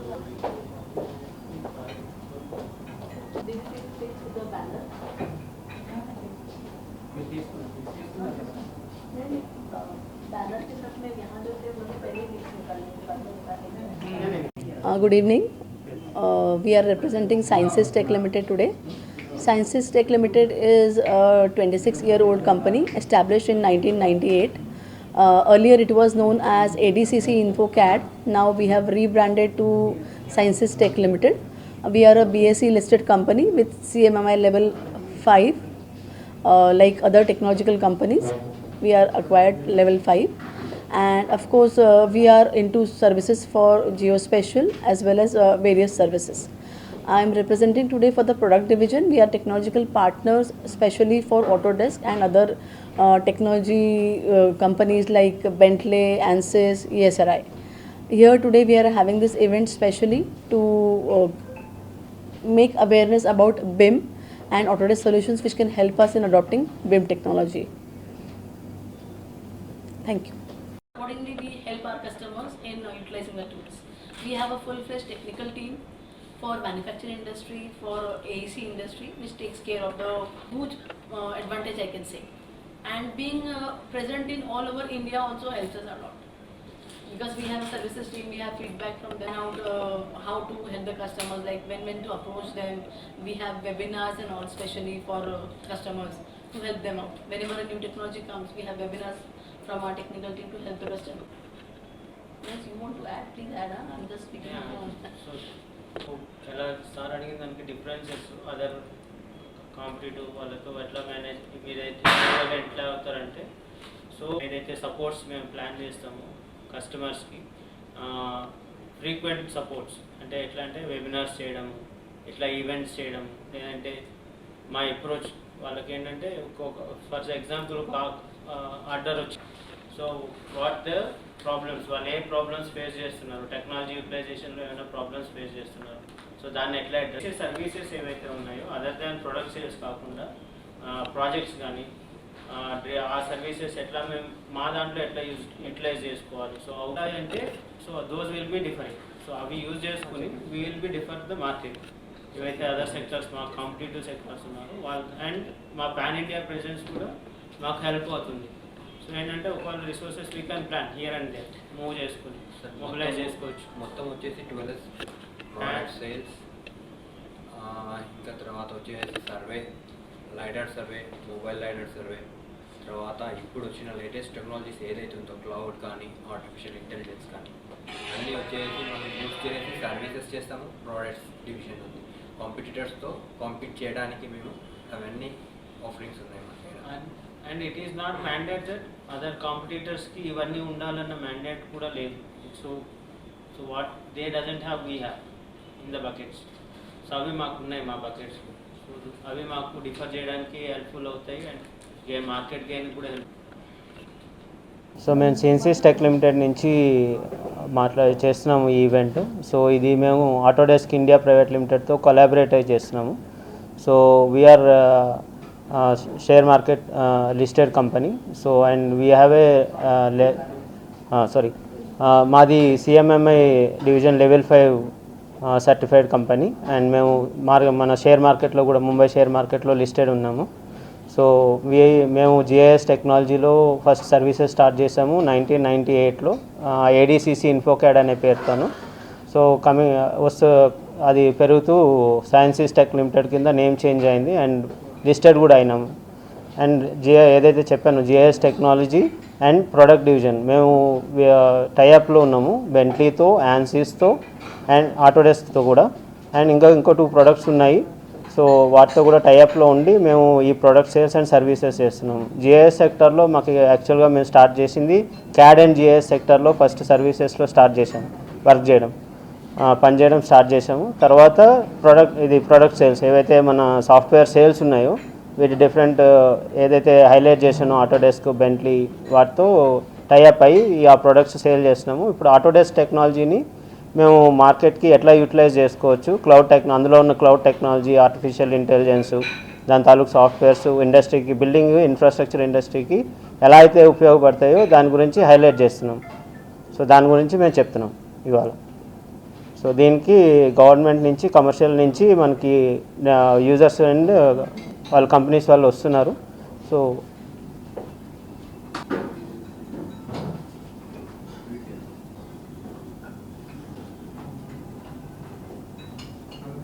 Good evening. We are representing Sciences Tech Limited today. Sciences Tech Limited is a 26-year-old company established in 1998. Earlier it was known as ADCC InfoCAD. Now we have rebranded to Sciences Tech Limited. We are a BSE listed company with CMMI level 5. Like other technological companies, we are acquired level 5. And of course we are into services for geospatial as well as various services. I am representing today for the product division. We are technological partners especially for Autodesk and other technology companies like Bentley, Ansys, ESRI. Here today we are having this event specially to make awareness about BIM and Autodesk solutions which can help us in adopting BIM technology. Thank you. Accordingly, we help our customers in utilizing the tools. We have a full-fledged technical team for manufacturing industry, for AEC industry, which takes care of the huge advantage I can say. And being present in all over India also helps us a lot. Because we have a services team, we have feedback from them how to help the customers, like when to approach them. We have webinars and all, especially for customers to help them out. Whenever a new technology comes, we have webinars from our technical team to help the customer. Yes, you want to add? Please add. I'm just speaking. So, చాలా sir అడిగిన దానికి differences other competitive వాళ్ళతో ఎట్లా manage మీరైతే ఎట్లా అవుతారంటే, so ఏదైతే supports మేము plan చేస్తామో కస్టమర్స్కి ఫ్రీక్వెంట్ సపోర్ట్స్ అంటే ఎట్లా అంటే వెబినార్స్ చేయడము, ఇట్లా ఈవెంట్స్ చేయడం, లేదంటే మా అప్రోచ్ వాళ్ళకి ఏంటంటే ఫర్ ఎగ్జాంపుల్ ఒక ఆర్డర్ వచ్చి, సో వాట్ ద ప్రాబ్లమ్స్ వాళ్ళు ఏ ప్రాబ్లమ్స్ ఫేస్ చేస్తున్నారు, టెక్నాలజీ యూటిలైజేషన్లో ఏమైనా ప్రాబ్లమ్స్ ఫేస్ చేస్తున్నారు, సో దాన్ని ఎట్లా అడ్రస్ సర్వీసెస్ ఏవైతే ఉన్నాయో అదర్ దాన్ ప్రొడక్ట్ సేల్స్ కాకుండా ప్రాజెక్ట్స్ కానీ ఆ సర్వీసెస్ ఎట్లా మేము మా దాంట్లో ఎట్లా యూటిలైజ్ చేసుకోవాలి, సో అవుతాయంటే so those will be different. So అవి యూజ్ చేసుకుని we will be differ the market. ఏవైతే అదర్ సెక్టర్స్ మా కాంపిటేటివ్ సెక్టర్స్ ఉన్నారో వాళ్ళు అండ్ మా పాన్ ఇండియా ప్రెజెన్స్ కూడా మాకు హెల్ప్ అవుతుంది. సో ఏంటంటే ఒకవేళ resources we can plan here and they move చేసుకుని మొబిలైజ్ చేసుకోవచ్చు. మొత్తం వచ్చేసి 12 ప్రోడక్ట్ సేల్స్, ఇంకా తర్వాత వచ్చేసి సర్వే, లైడర్ సర్వే, మొబైల్ లైడర్ సర్వే, తర్వాత ఇప్పుడు వచ్చిన లేటెస్ట్ టెక్నాలజీస్ ఏదైతే ఉందో క్లౌడ్ కానీ ఆర్టిఫిషియల్ ఇంటెలిజెన్స్ కానీ అన్నీ వచ్చేసి మనం యూజ్ చేసి సర్వీసెస్ చేస్తాము. ప్రోడక్ట్స్ డివిజన్ ఉంది. కాంపిటీటర్స్తో కాంపీట్ చేయడానికి మేము అవన్నీ ఆఫరింగ్స్ ఉన్నాయి మా దగ్గర. And it is not mandate that other కాంపిటీటర్స్కి ఇవన్నీ ఉండాలన్న మ్యాండేట్ కూడా లేదు. So what they doesn't have we have in the buckets. So అవి మాకు ఉన్నాయి మా బకెట్స్. సో అవి మాకు డిఫర్ చేయడానికి హెల్ప్ఫుల్ అవుతాయి అండ్ మార్కెట్ గెయిన్ కూడా హెల్ప్. సో మేము సైన్సెస్ టెక్ లిమిటెడ్ నుంచి చేస్తున్నాము ఈ ఈవెంట్. సో ఇది మేము ఆటోడెస్క్ ఇండియా ప్రైవేట్ లిమిటెడ్తో కొలాబరేట్ అయి చేస్తున్నాము. So we are share market listed company. So and we have మాది CMMI division level 5 certified company. And మేము మన షేర్ మార్కెట్లో కూడా ముంబై షేర్ మార్కెట్లో లిస్టెడ్ ఉన్నాము. సో మేము జిఐఎస్ టెక్నాలజీలో ఫస్ట్ సర్వీసెస్ స్టార్ట్ చేసాము 1998లో ఏడీసీసీ ఇన్ఫోక్యాడ్ అనే పేరుతోను. సో అది పెరుగుతూ సైన్సెస్ టెక్ లిమిటెడ్ కింద నేమ్ చేంజ్ అయింది అండ్ లిస్టెడ్ కూడా అయినాము. అండ్ ఏదైతే చెప్పాను GIS technology and product division మేము టైఅప్లో ఉన్నాము బెంట్లీతో, యాన్సిస్తో అండ్ ఆటోడెస్క్తో కూడా. అండ్ ఇంకో 2 ప్రొడక్ట్స్ ఉన్నాయి. సో వాటితో కూడా టైఅప్లో ఉండి మేము ఈ ప్రొడక్ట్ సేల్స్ అండ్ సర్వీసెస్ చేస్తున్నాము. జిఐఎస్ సెక్టర్లో మాకు యాక్చువల్గా మేము స్టార్ట్ చేసింది క్యాడ్ అండ్ జిఐఎస్ సెక్టర్లో ఫస్ట్ సర్వీసెస్లో స్టార్ట్ చేసాము పనిచేయడం స్టార్ట్ చేసాము. తర్వాత ప్రొడక్ట్ సేల్స్ ఏవైతే మన సాఫ్ట్వేర్ సేల్స్ ఉన్నాయో వీటి డిఫరెంట్ ఏదైతే హైలైట్ చేసానో ఆటోడెస్క్, బెంట్లీ వాటితో టైఅప్ అయ్యి ఆ ప్రొడక్ట్స్ సేల్ చేస్తున్నాము. ఇప్పుడు ఆటోడెస్క్ టెక్నాలజీని మేము మార్కెట్కి ఎట్లా యూటిలైజ్ చేసుకోవచ్చు, అందులో ఉన్న క్లౌడ్ టెక్నాలజీ, ఆర్టిఫిషియల్ ఇంటెలిజెన్స్, దాని తాలూకు సాఫ్ట్వేర్స్ ఇండస్ట్రీకి, బిల్డింగ్ ఇన్ఫ్రాస్ట్రక్చర్ ఇండస్ట్రీకి ఎలా అయితే ఉపయోగపడతాయో దాని గురించి హైలైట్ చేస్తున్నాం. సో దాని గురించి మేము చెప్తున్నాం ఇవాళ. సో దీనికి గవర్నమెంట్ నుంచి కమర్షియల్ నుంచి మనకి యూజర్స్ అండ్ వాళ్ళ కంపెనీస్ వాళ్ళు వస్తున్నారు. సో